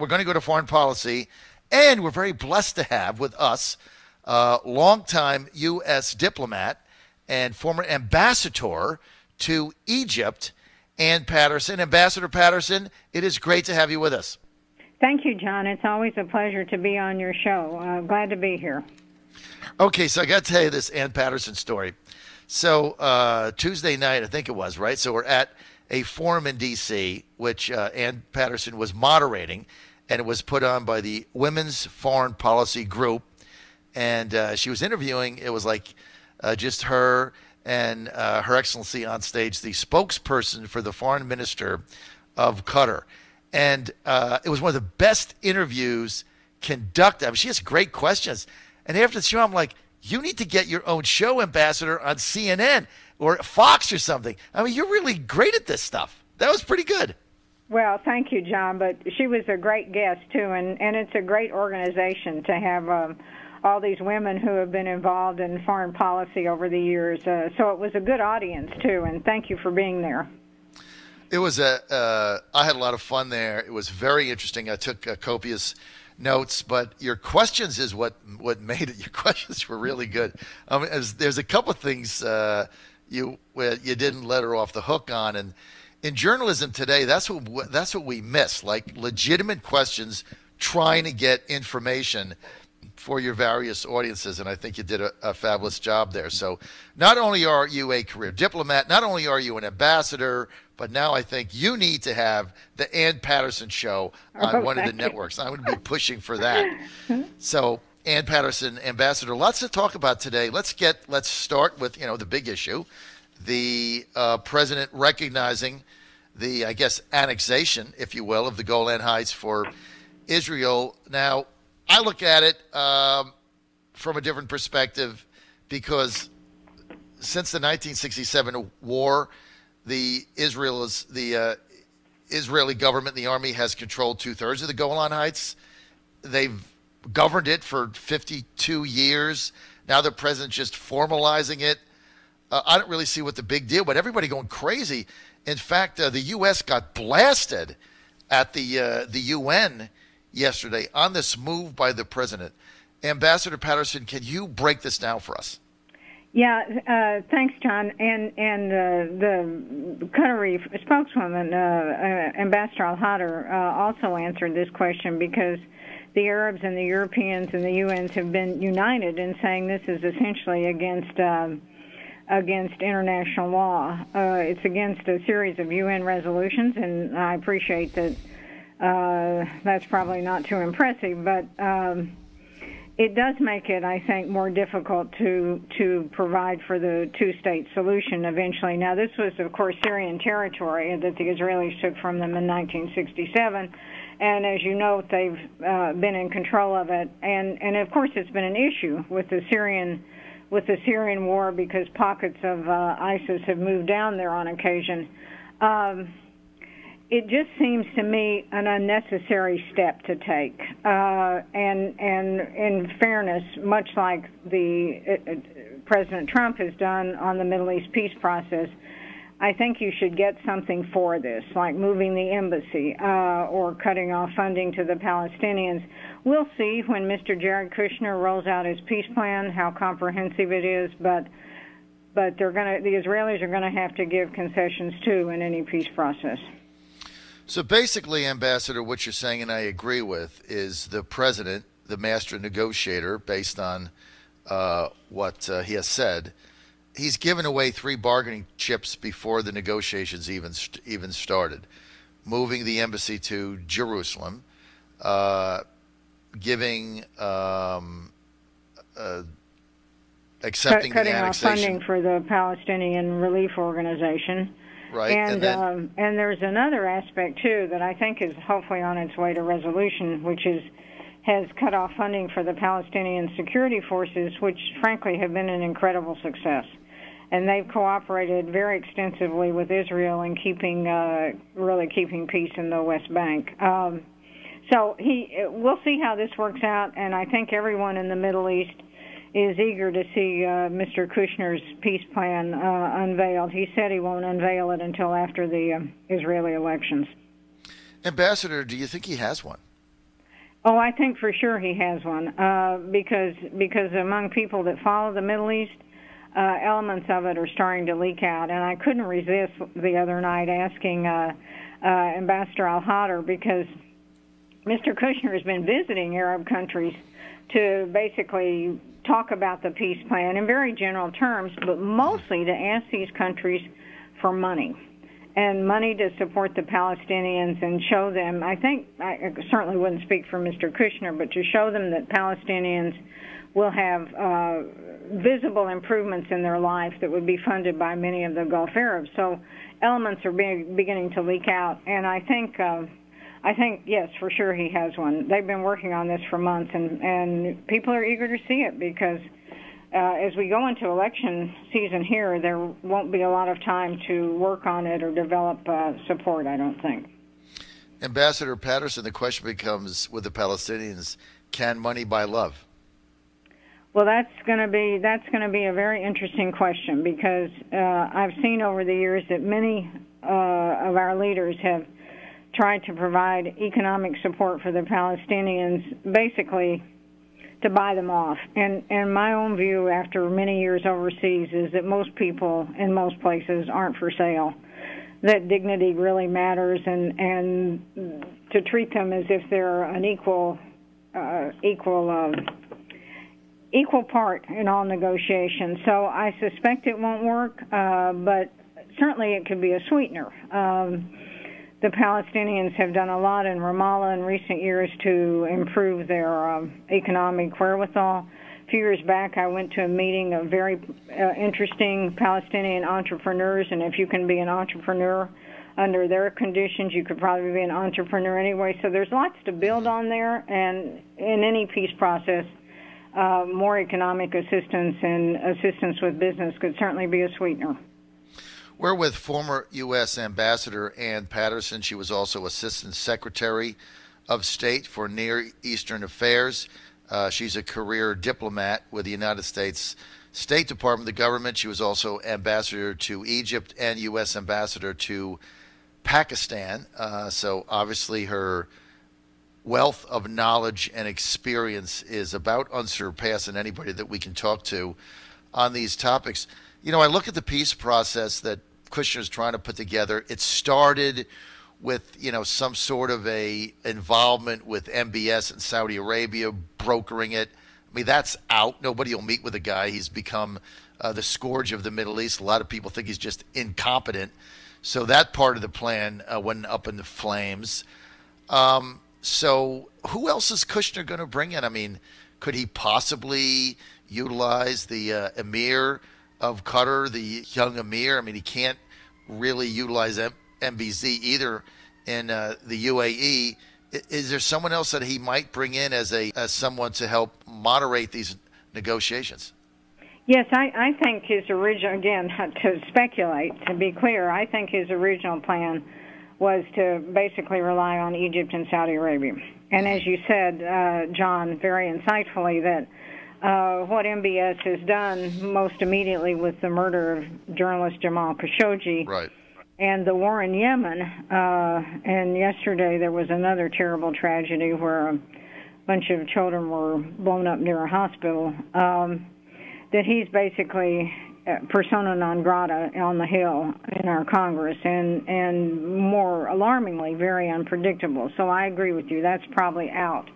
we're going to go to foreign policy, and we're very blessed to have with us longtime U.S. diplomat and former ambassador to Egypt, Ann Patterson. Ambassador Patterson, it is great to have you with us. Thank you, John. It's always a pleasure to be on your show. Glad to be here. Okay, so I got to tell you this Ann Patterson story. So Tuesday night, I think it was, right? So we're at a forum in D.C., which Ann Patterson was moderating, and it was put on by the Women's Foreign Policy Group. And she was interviewing, it was like just her and Her Excellency on stage, the spokesperson for the foreign minister of Qatar. And it was one of the best interviews conducted. I mean, she has great questions. And after the show, I'm like, you need to get your own show, Ambassador, on CNN or Fox or something. I mean, you're really great at this stuff. That was pretty good. Well, thank you, John. But she was a great guest, too. And it's a great organization to have all these women who have been involved in foreign policy over the years. So it was a good audience, too. And thank you for being there. It was I had a lot of fun there. It was very interesting. I took copious notes, but your questions is what made it. Your questions were really good. There's a couple of things you didn't let her off the hook on, and in journalism today, that's what we miss, like legitimate questions, trying to get information for your various audiences, and I think you did a fabulous job there. So not only are you a career diplomat, not only are you an ambassador, but now I think you need to have the Ann Patterson show on one of the networks. I'm going to be pushing for that. So Ann Patterson, ambassador, lots to talk about today. Let's start with, the big issue, the president recognizing the, I guess, annexation, if you will, of the Golan Heights for Israel. Now, I look at it from a different perspective because since the 1967 war, the Israeli government, the army, has controlled 2/3 of the Golan Heights. They've governed it for 52 years. Now the president's just formalizing it. I don't really see what the big deal, but everybody going crazy. In fact, the U.S. got blasted at the UN yesterday on this move by the president. Ambassador Patterson, can you break this down for us? Yeah, thanks, John. And the Qatari spokeswoman, Ambassador Al-Hadar, also answered this question because the Arabs and the Europeans and the UNs have been united in saying this is essentially against international law. It's against a series of UN resolutions, and I appreciate that. That's probably not too impressive, but it does make it, I think, more difficult to provide for the two-state solution eventually. Now, this was, of course, Syrian territory that the Israelis took from them in 1967, and as you note, they've been in control of it. And of course, it's been an issue with the Syrian war because pockets of ISIS have moved down there on occasion. It just seems to me an unnecessary step to take. And in fairness, much like President Trump has done on the Middle East peace process, I think you should get something for this, like moving the embassy or cutting off funding to the Palestinians. We'll see when Mr. Jared Kushner rolls out his peace plan how comprehensive it is, but the Israelis are going to have to give concessions too in any peace process. So basically, Ambassador, what you're saying, and I agree with, is the president, the master negotiator, based on what he has said, he's given away 3 bargaining chips before the negotiations even started. Moving the embassy to Jerusalem, giving accepting cutting the annexation. off funding for the Palestinian Relief Organization. Right. And there's another aspect, too, that I think is hopefully on its way to resolution, which has cut off funding for the Palestinian security forces, which, frankly, have been an incredible success. And they've cooperated very extensively with Israel in really keeping peace in the West Bank. So we'll see how this works out, and I think everyone in the Middle East is eager to see Mr. Kushner's peace plan unveiled. He said he won't unveil it until after the Israeli elections. Ambassador, do you think he has one? Oh, I think for sure he has one, because among people that follow the Middle East, elements of it are starting to leak out. And I couldn't resist the other night asking Ambassador al-Hader, because Mr. Kushner has been visiting Arab countries to basically talk about the peace plan in very general terms, but mostly to ask these countries for money. And money to support the Palestinians and show them, I certainly wouldn't speak for Mr. Kushner, but to show them that Palestinians will have visible improvements in their life that would be funded by many of the Gulf Arabs. So elements are beginning to leak out, and I think, yes, for sure he has one. They've been working on this for months, and people are eager to see it, because as we go into election season here, there won't be a lot of time to work on it or develop support, I don't think. Ambassador Patterson, the question becomes with the Palestinians, can money buy love? Well, that's going to be a very interesting question, because I've seen over the years that many of our leaders have tried to provide economic support for the Palestinians, basically to buy them off. And my own view after many years overseas is that most people in most places aren't for sale, that dignity really matters, and to treat them as if they're an equal part in all negotiations. So I suspect it won't work, but certainly it could be a sweetener. The Palestinians have done a lot in Ramallah in recent years to improve their economic wherewithal. A few years back, I went to a meeting of very interesting Palestinian entrepreneurs, and if you can be an entrepreneur under their conditions, you could probably be an entrepreneur anyway. So there's lots to build on there, and in any peace process, more economic assistance and assistance with business could certainly be a sweetener. We're with former U.S. Ambassador Ann Patterson. She was also Assistant Secretary of State for Near Eastern Affairs. She's a career diplomat with the United States State Department, the government. She was also Ambassador to Egypt and U.S. Ambassador to Pakistan. So obviously her wealth of knowledge and experience is about unsurpassed in anybody that we can talk to on these topics. You know, I look at the peace process that Kushner's trying to put together. It started with, some sort of a involvement with MBS in Saudi Arabia, brokering it. I mean, that's out. Nobody will meet with the guy. He's become the scourge of the Middle East. A lot of people think he's just incompetent. So that part of the plan went up in the flames. So who else is Kushner going to bring in? I mean, could he possibly utilize the emir of Qatar, the young emir? I mean, he can't really utilize MBZ either in the UAE. Is there someone else that he might bring in as someone to help moderate these negotiations? Yes, I think his original, again, to speculate, to be clear, I think his original plan was to basically rely on Egypt and Saudi Arabia. And as you said, John, very insightfully, that what MBS has done most immediately with the murder of journalist Jamal Khashoggi, right, and the war in Yemen, and yesterday there was another terrible tragedy where a bunch of children were blown up near a hospital, that he's basically persona non grata on the Hill in our Congress, and more alarmingly, very unpredictable. So I agree with you. That's probably out.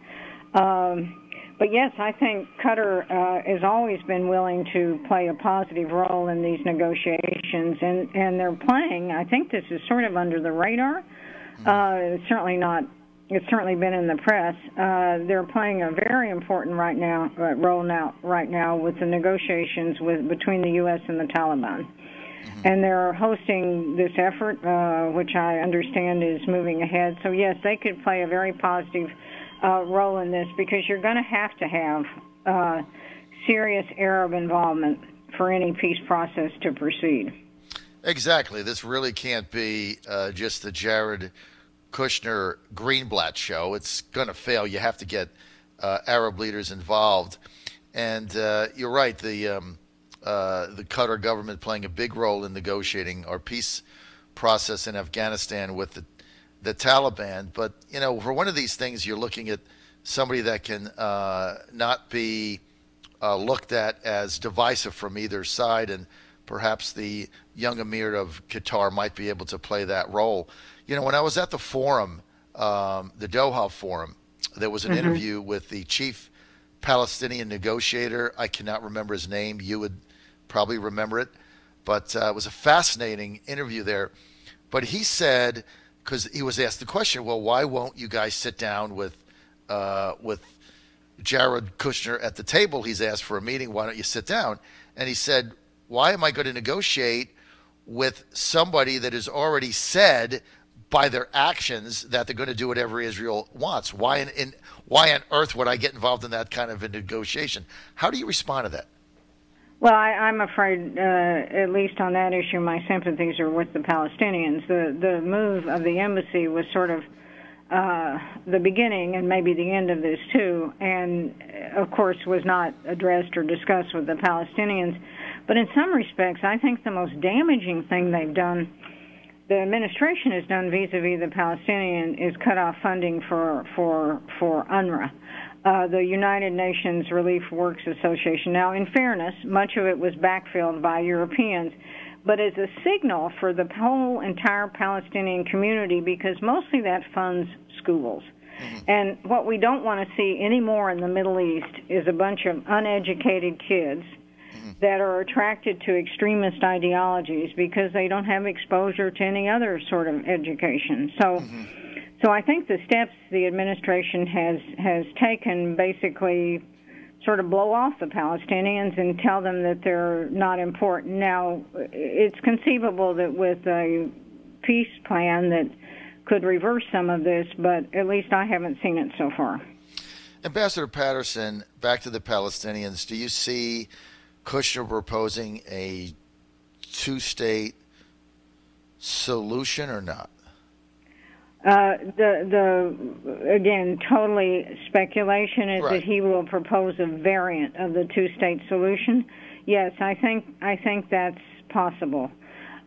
But yes, I think Qatar has always been willing to play a positive role in these negotiations, and they're playing. I think this is sort of under the radar. It's certainly not. It's certainly been in the press. They're playing a very important role right now with the negotiations between the U.S. and the Taliban. And they're hosting this effort, which I understand is moving ahead. So, yes, they could play a very positive role in this, because you're going to have serious Arab involvement for any peace process to proceed. Exactly. This really can't be just the Jared Kushner Greenblatt show. It's going to fail. You have to get Arab leaders involved. And you're right, the Qatar government playing a big role in negotiating our peace process in Afghanistan with the Taliban. But, for one of these things, you're looking at somebody that can not be looked at as divisive from either side, and perhaps the young Emir of Qatar might be able to play that role. When I was at the forum, the Doha forum, there was an interview with the chief Palestinian negotiator. I cannot remember his name. You would probably remember it. But it was a fascinating interview there. But he said, because he was asked the question, well, why won't you guys sit down with Jared Kushner at the table? He's asked for a meeting. Why don't you sit down? And he said, why am I going to negotiate with somebody that has already said by their actions that they're going to do whatever Israel wants? Why on earth would I get involved in that kind of a negotiation? How do you respond to that? Well, I'm afraid, at least on that issue, my sympathies are with the Palestinians. The move of the embassy was sort of the beginning and maybe the end of this too, and of course was not addressed or discussed with the Palestinians. But in some respects, I think the most damaging thing they've done, the administration has done vis-a-vis the Palestinian, is cut off funding for UNRWA, the United Nations Relief Works Association. Now, in fairness, much of it was backfilled by Europeans, but as a signal for the whole entire Palestinian community, because mostly that funds schools. And what we don't want to see anymore in the Middle East is a bunch of uneducated kids that are attracted to extremist ideologies because they don't have exposure to any other sort of education. So I think the steps the administration has taken basically sort of blow off the Palestinians and tell them that they're not important. Now, it's conceivable that with a peace plan that could reverse some of this, but at least I haven't seen it so far. Ambassador Patterson, back to the Palestinians, do you see Kushner proposing a two-state solution or not? Again, totally speculation is that he will propose a variant of the two-state solution. Yes, I think that's possible.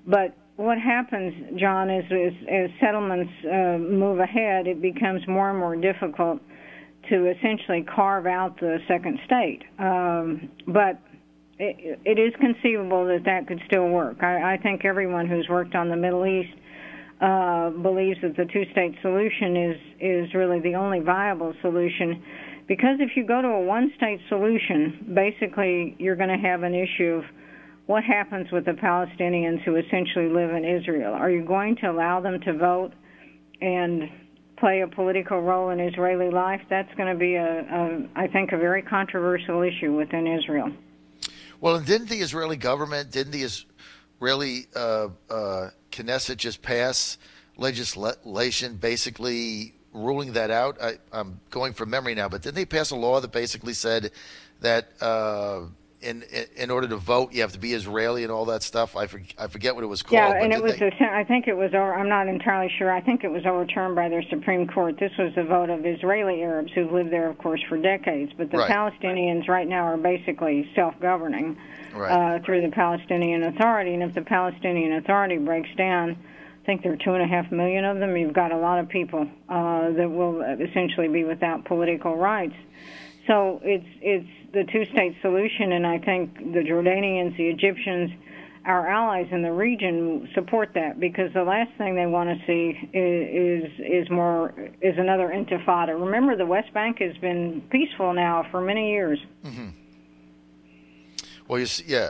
But what happens, John, is as settlements move ahead, it becomes more and more difficult to essentially carve out the second state. But it is conceivable that could still work. I think everyone who's worked on the Middle East believes that the two-state solution is really the only viable solution, because if you go to a one-state solution, basically you're going to have an issue of what happens with the Palestinians who essentially live in Israel. Are you going to allow them to vote and play a political role in Israeli life? That's going to be, I think, a very controversial issue within Israel. Well, and didn't the Israeli government, didn't the Israeli Knesset just pass legislation basically ruling that out? I'm going from memory now, but didn't they pass a law that basically said that in order to vote you have to be Israeli and all that stuff? I forget what it was called. Yeah, and it was I think it was, I'm not entirely sure. I think it was overturned by their Supreme Court. This was a vote of Israeli Arabs who've lived there, of course, for decades. But the Palestinians right now are basically self-governing through the Palestinian Authority. And if the Palestinian Authority breaks down, I think there are 2.5 million of them. You've got a lot of people that will essentially be without political rights. So it's the two-state solution, and I think the Jordanians, the Egyptians, our allies in the region support that, because the last thing they want to see is another intifada. Remember, the West Bank has been peaceful now for many years. Mm-hmm. Well,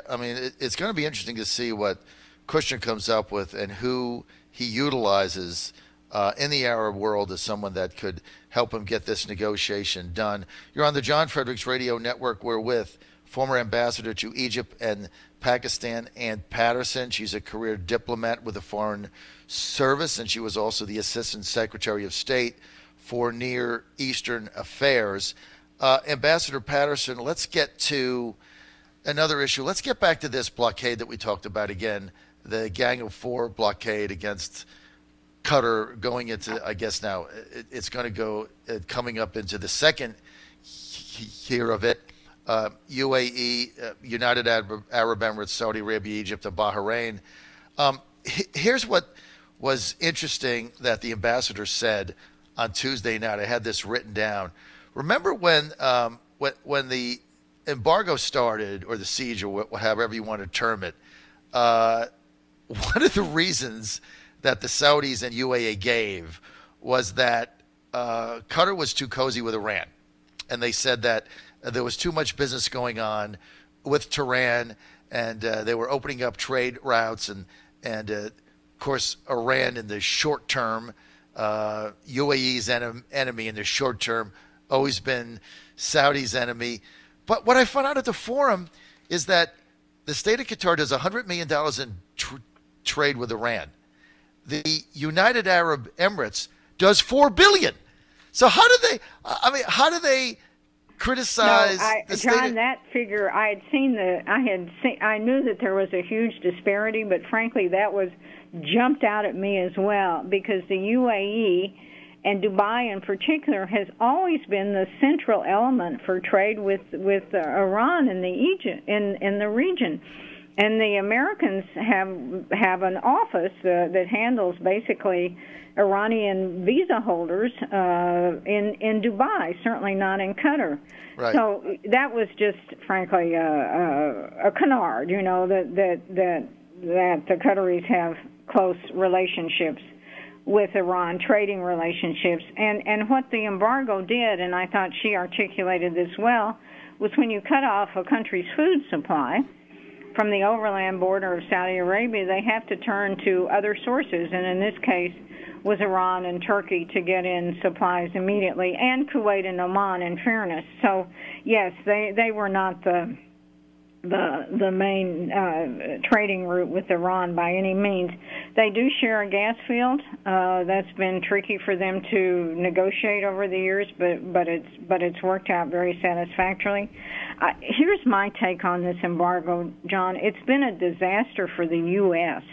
I mean, it's going to be interesting to see what Kushner comes up with and who he utilizes in the Arab world as someone that could help him get this negotiation done. You're on the John Fredericks Radio Network. We're with former ambassador to Egypt and Pakistan, Ann Patterson. She's a career diplomat with the Foreign Service, and she was also the Assistant Secretary of State for Near Eastern Affairs. Ambassador Patterson, let's get to another issue. Let's get back to this blockade that we talked about again, the Gang of Four blockade against Qatar, going into, I guess now, it's going to go coming up into the second year of it. UAE, United Arab Emirates, Saudi Arabia, Egypt, and Bahrain. Here's what was interesting that the ambassador said on Tuesday night. I had this written down. Remember when the embargo started, or the siege, or however you want to term it, one of the reasons that the Saudis and UAE gave was that Qatar was too cozy with Iran. And they said that there was too much business going on with Tehran, and they were opening up trade routes. And of course, Iran in the short term, UAE's enemy in the short term, always been Saudi's enemy. But what I found out at the forum is that the state of Qatar does $100 million in trade with Iran. The United Arab Emirates does $4 billion. So how do they criticize the state? John, that figure, I knew that there was a huge disparity, but frankly that jumped out at me as well, because the UAE and Dubai in particular has always been the central element for trade with Iran and in the region. And the Americans have an office that handles basically Iranian visa holders in Dubai, certainly not in Qatar. Right. So that was just, frankly, a canard, that the Qataris have close relationships with Iran, trading relationships. And what the embargo did, and I thought she articulated this well, was when you cut off a country's food supply from the overland border of Saudi Arabia, they have to turn to other sources, and in this case was Iran and Turkey to get in supplies immediately, and Kuwait and Oman, in fairness. So, yes, they were not the main trading route with Iran by any means. They do share a gas field. That's been tricky for them to negotiate over the years, but it's worked out very satisfactorily. Here's my take on this embargo, John. It's been a disaster for the U.S.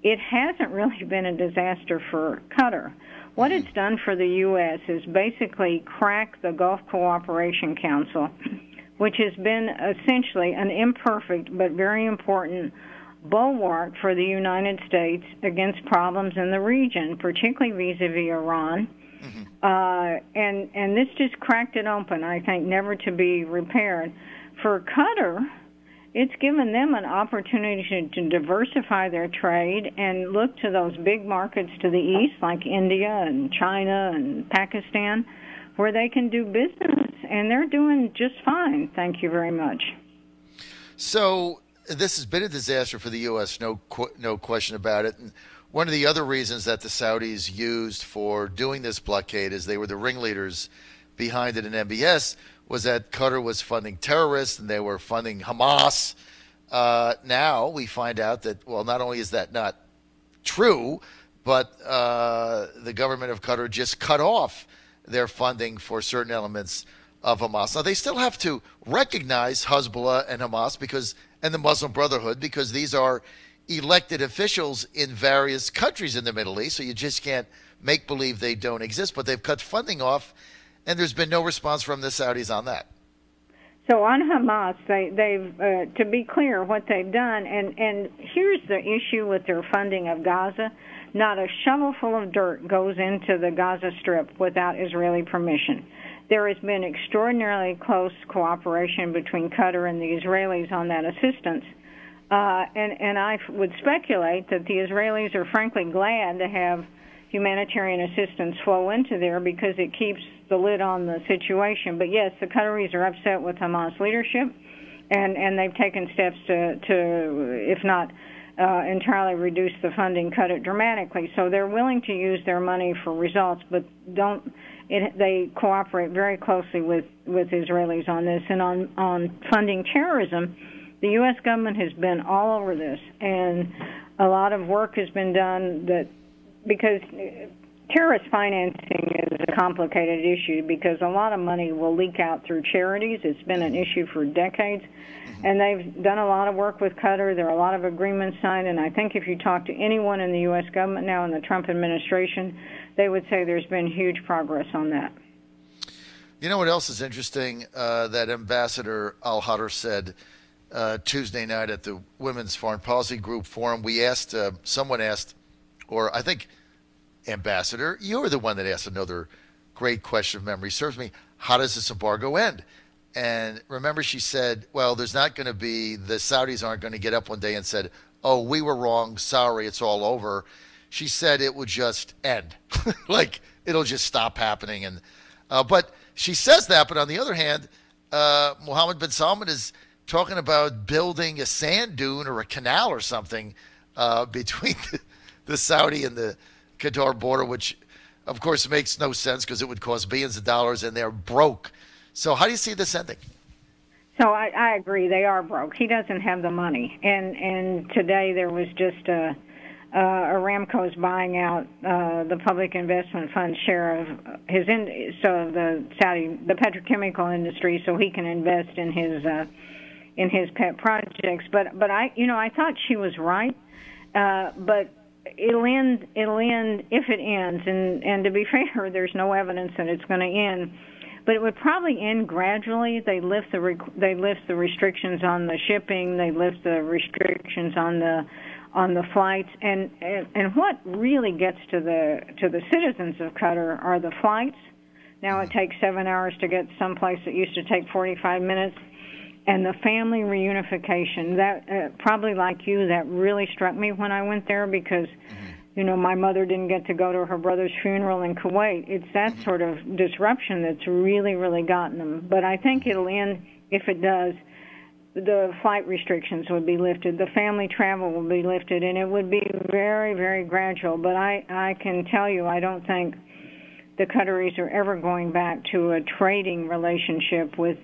It hasn't really been a disaster for Qatar. What it's done for the U.S. is basically crack the Gulf Cooperation Council, which has been essentially an imperfect but very important bulwark for the United States against problems in the region, particularly vis-a-vis Iran. And this just cracked it open, I think, never to be repaired. For Qatar, it's given them an opportunity to diversify their trade and look to those big markets to the east, like India and China and Pakistan, where they can do business, and they're doing just fine. Thank you very much. So this has been a disaster for the U.S., no question about it. And one of the other reasons that the Saudis used for doing this blockade, is they were the ringleaders behind it in MBS, was that Qatar was funding terrorists and they were funding Hamas. Now we find out that, well, not only is that not true, but the government of Qatar just cut off their funding for certain elements of Hamas. Now, they still have to recognize Hezbollah and Hamas and the Muslim Brotherhood, because these are elected officials in various countries in the Middle East, so you just can't make believe they don't exist. But they've cut funding off, and there's been no response from the Saudis on that. So on Hamas, they've to be clear, what they've done, and here's the issue with their funding of Gaza: not a shovelful of dirt goes into the Gaza Strip without Israeli permission. There has been extraordinarily close cooperation between Qatar and the Israelis on that assistance. And I would speculate that the Israelis are frankly glad to have humanitarian assistance flow into there, because it keeps the lid on the situation. But yes, the Qataris are upset with Hamas leadership, and they've taken steps to if not entirely reduce the funding, cut it dramatically. So they're willing to use their money for results, but they cooperate very closely with Israelis on this. And on funding terrorism, the U.S. government has been all over this, and a lot of work has been done because terrorist financing is a complicated issue, because a lot of money will leak out through charities. It's been an issue for decades, and they've done a lot of work with Qatar. There are a lot of agreements signed, and I think if you talk to anyone in the U.S. government now in the Trump administration, they would say there's been huge progress on that. You know what else is interesting? That Ambassador al-Hadr said Tuesday night at the Women's Foreign Policy Group Forum. Someone asked, or I think, Ambassador, you're the one that asked another great question if memory serves me. How does this embargo end? And remember, she said, well, there's not going to be, the Saudis aren't going to get up one day and said, oh, we were wrong, sorry, it's all over. She said it would just end. Like, it'll just stop happening. And but she says that, but on the other hand, Mohammed bin Salman is talking about building a sand dune or a canal or something between the Saudi and the Qatar border, which, of course, makes no sense because it would cost billions of dollars, and they're broke. So how do you see this ending? So I agree. They are broke. He doesn't have the money. And today there was just Aramco's buying out the Public Investment Fund share of the petrochemical industry, so he can invest in his pet projects. But I thought she was right. But it'll end if it ends. And to be fair, there's no evidence that it's going to end. But it would probably end gradually. They lift the restrictions on the shipping. They lift the restrictions on the flights. And what really gets to the citizens of Qatar are the flights. Now it takes 7 hours to get someplace that used to take 45 minutes. And the family reunification, that probably like you, that really struck me when I went there because, my mother didn't get to go to her brother's funeral in Kuwait. It's that sort of disruption that's really, really gotten them. But I think it'll end, if it does, the flight restrictions would be lifted, the family travel will be lifted, and it would be very, very gradual. But I can tell you, I don't think the Qataris are ever going back to a trading relationship with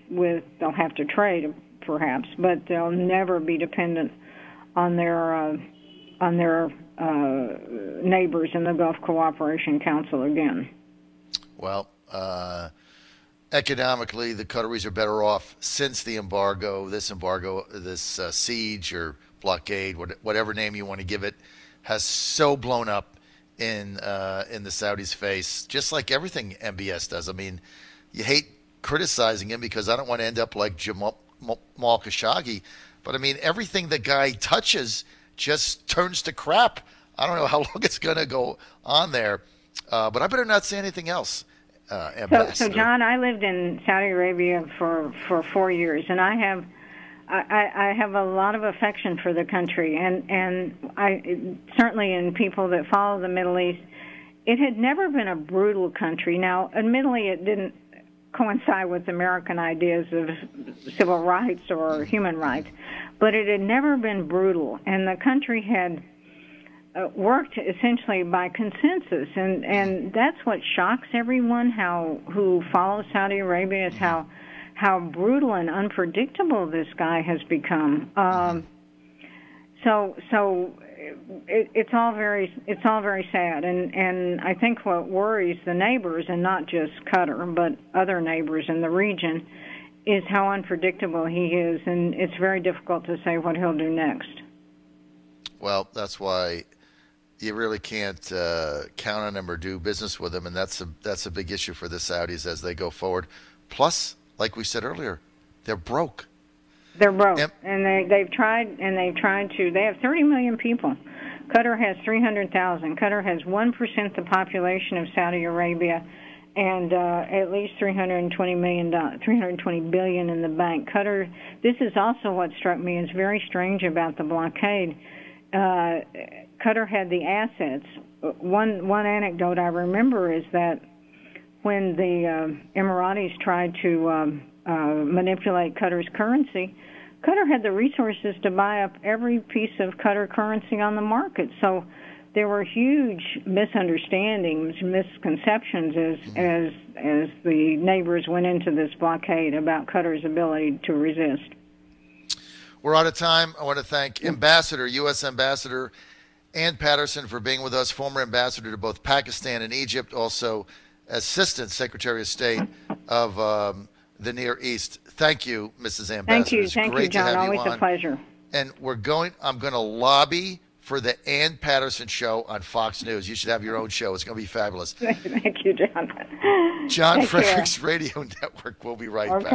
they'll have to trade perhaps, but they'll never be dependent on their neighbors in the Gulf Cooperation Council again. Well, economically, the Qataris are better off since the embargo, this siege or blockade, whatever name you want to give it, has so blown up in the Saudis' face, just like everything MBS does. I mean, you hate criticizing him because I don't want to end up like Jamal Khashoggi, but I mean, everything the guy touches just turns to crap. I don't know how long it's going to go on there, but I better not say anything else. So, John, I lived in Saudi Arabia for 4 years, and I have a lot of affection for the country, and I certainly in people that follow the Middle East, it had never been a brutal country. Now, admittedly, it didn't coincide with American ideas of civil rights or human rights, but it had never been brutal, and the country had worked essentially by consensus, and that's what shocks everyone who follows Saudi Arabia is how brutal and unpredictable this guy has become. So it's all very sad, and I think what worries the neighbors, and not just Qatar but other neighbors in the region, is how unpredictable he is, and it's very difficult to say what he'll do next. Well, that's why you really can't count on him or do business with him, and that's a big issue for the Saudis as they go forward. Plus, like we said earlier, they're broke. They're broke, and they've tried to. They have 30 million people. Qatar has 300,000. Qatar has 1% the population of Saudi Arabia, and at least $320 billion in the bank. Qatar. This is also what struck me as very strange about the blockade. Qatar had the assets. One anecdote I remember is that when the Emiratis tried to manipulate Qatar's currency, Qatar had the resources to buy up every piece of Qatar currency on the market. So there were huge misunderstandings, misconceptions as the neighbors went into this blockade about Qatar's ability to resist. We're out of time. I want to thank U.S. Ambassador Ann Patterson for being with us, former ambassador to both Pakistan and Egypt, also Assistant Secretary of State of the Near East. Thank you, Mrs. Ambassador. Thank you, John. Always a pleasure. And I'm going to lobby for the Ann Patterson show on Fox News. You should have your own show. It's going to be fabulous. Thank you, John. John Fredericks Radio Network. We'll be right back.